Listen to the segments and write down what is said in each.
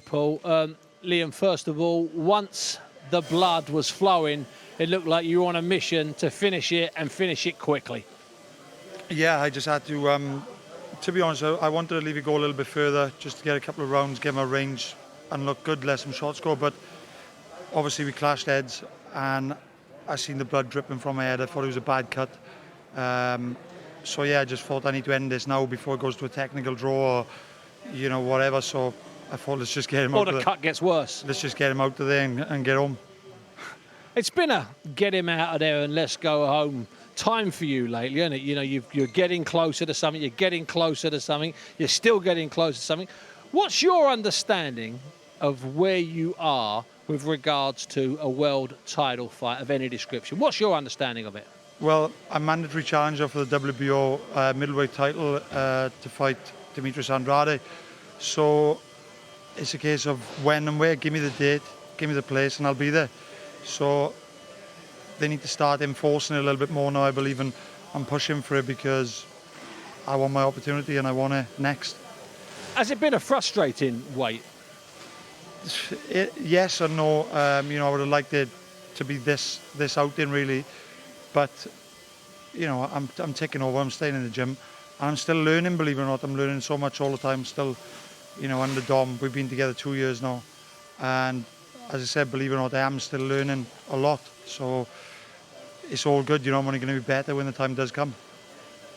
Paul. Liam, first of all, once the blood was flowing, it looked like you were on a mission to finish it and finish it quickly. Yeah, I just had to be honest, I wanted to leave it go a little bit further just to get a couple of rounds, get my range and look good, let some shots go. But obviously we clashed heads and I seen the blood dripping from my head. I thought it was a bad cut. So yeah, I just thought I need to end this now before it goes to a technical draw or, you know, whatever. So I thought let's just get him out Or the cut gets worse. Let's just get him out of there and get home. It's been a get him out of there and let's go home time for you lately, isn't it? You know, you're getting closer to something, you're getting closer to something, you're still getting closer to something. What's your understanding of where you are with regards to a world title fight of any description? What's your understanding of it? Well, I'm mandatory challenger for the WBO middleweight title to fight Demetrius Andrade. So it's a case of when and where. Give me the date, give me the place, and I'll be there. So they need to start enforcing it a little bit more now, I believe, and I'm pushing for it because I want my opportunity and I want it next. Has it been a frustrating wait? Yes and no. You know, I would have liked it to be this outing really, but you know, I'm taking over. I'm staying in the gym, and I'm still learning. Believe it or not, I'm learning so much all the time. Still, you know, under Dom, we've been together 2 years now, and as I said, believe it or not, I am still learning a lot. So it's all good. You know, I'm only going to be better when the time does come.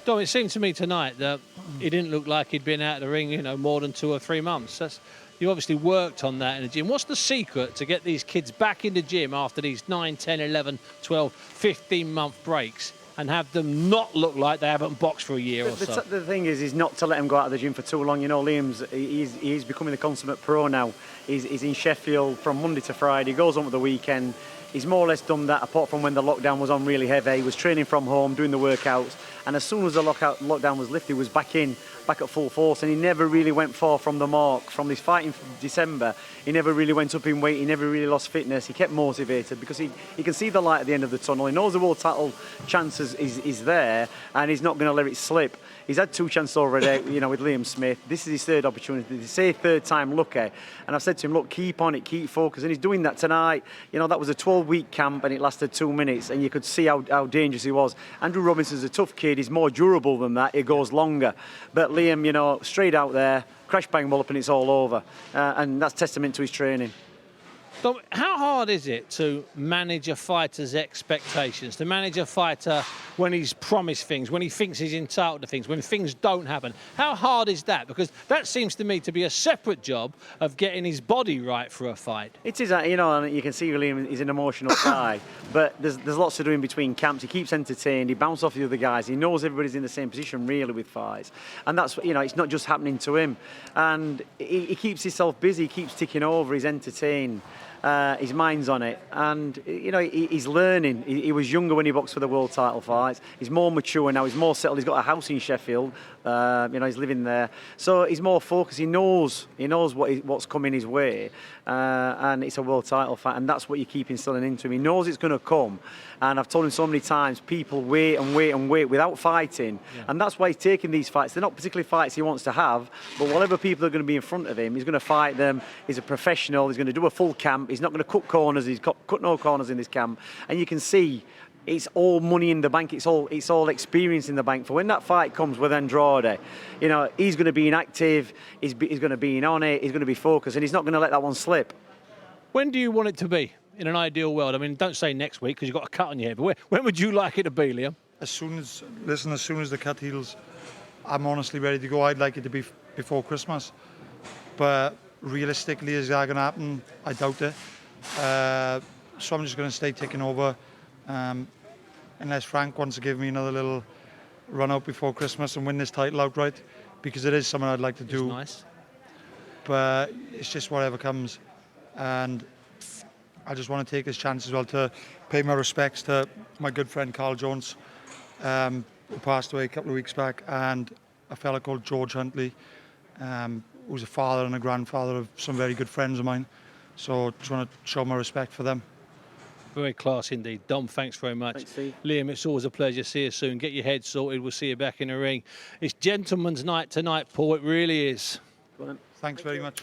Dom, it seemed to me tonight that he didn't look like he'd been out of the ring, you know, more than 2 or 3 months. You obviously worked on that in the gym. What's the secret to get these kids back in the gym after these 9, 10, 11, 12, 15-month breaks and have them not look like they haven't boxed for a year or so? The thing is not to let him go out of the gym for too long. You know, he's becoming the consummate pro now. He's in Sheffield from Monday to Friday. He goes on with the weekend. He's more or less done that, apart from when the lockdown was on really heavy. He was training from home, doing the workouts, and as soon as the lockdown was lifted, he was back at full force, and he never really went far from the mark. From his fight in December, he never really went up in weight, he never really lost fitness. He kept motivated because he can see the light at the end of the tunnel. He knows the world title chances is there, and he's not going to let it slip. He's had 2 chances already, you know, with Liam Smith. This is his 3rd opportunity. They say 3rd time lucky. And I've said to him, look, keep on it, keep focused. And he's doing that tonight. You know, that was a 12-week camp and it lasted 2 minutes, and you could see how dangerous he was. Andrew Robinson's a tough kid. He's more durable than that. It goes longer. But Liam, you know, straight out there, crash, bang, wallop, and it's all over. And that's testament to his training. Dom, how hard is it to manage a fighter's expectations, to manage a fighter when he's promised things, when he thinks he's entitled to things, when things don't happen? How hard is that? Because that seems to me to be a separate job of getting his body right for a fight. It is, you know, and you can see Liam, he's an emotional guy, but there's lots to do in between camps. He keeps entertained, he bounces off the other guys, he knows everybody's in the same position really with fights. And that's, you know, it's not just happening to him. And he keeps himself busy, he keeps ticking over, he's entertained. His mind's on it, and you know he's learning. He was younger when he boxed for the world title fights. He's more mature now. He's more settled. He's got a house in Sheffield. You know, he's living there, so he's more focused. He knows what's coming his way, and it's a world title fight, and that's what you keep instilling into him. He knows it's going to come, and I've told him so many times, people wait and wait and wait without fighting, and that's why he's taking these fights. They're not particularly fights he wants to have, but whatever people are going to be in front of him, he's going to fight them. He's a professional. He's going to do a full camp. He's not going to cut corners. He's cut no corners in this camp, and you can see it's all money in the bank. It's all experience in the bank for when that fight comes with Andrade. You know, he's going to be inactive. He's going to be in on it. He's going to be focused, and he's not going to let that one slip. When do you want it to be in an ideal world? I mean, don't say next week because you've got a cut on your head. But when would you like it to be, Liam? As soon as the cut heals, I'm honestly ready to go. I'd like it to be before Christmas, but realistically, is that going to happen? I doubt it. So I'm just going to stay taking over, unless Frank wants to give me another little run out before Christmas and win this title outright, because it is something I'd like to do. It's nice. But it's just whatever comes, and I just want to take this chance as well to pay my respects to my good friend Carl Jones, who passed away a couple of weeks back, and a fella called George Huntley, who's a father and a grandfather of some very good friends of mine. So just want to show my respect for them. Very class indeed. Dom, thanks very much. Thanks, Steve. Liam, it's always a pleasure. See you soon. Get your head sorted. We'll see you back in the ring. It's gentleman's night tonight, Paul. It really is. Thanks very much.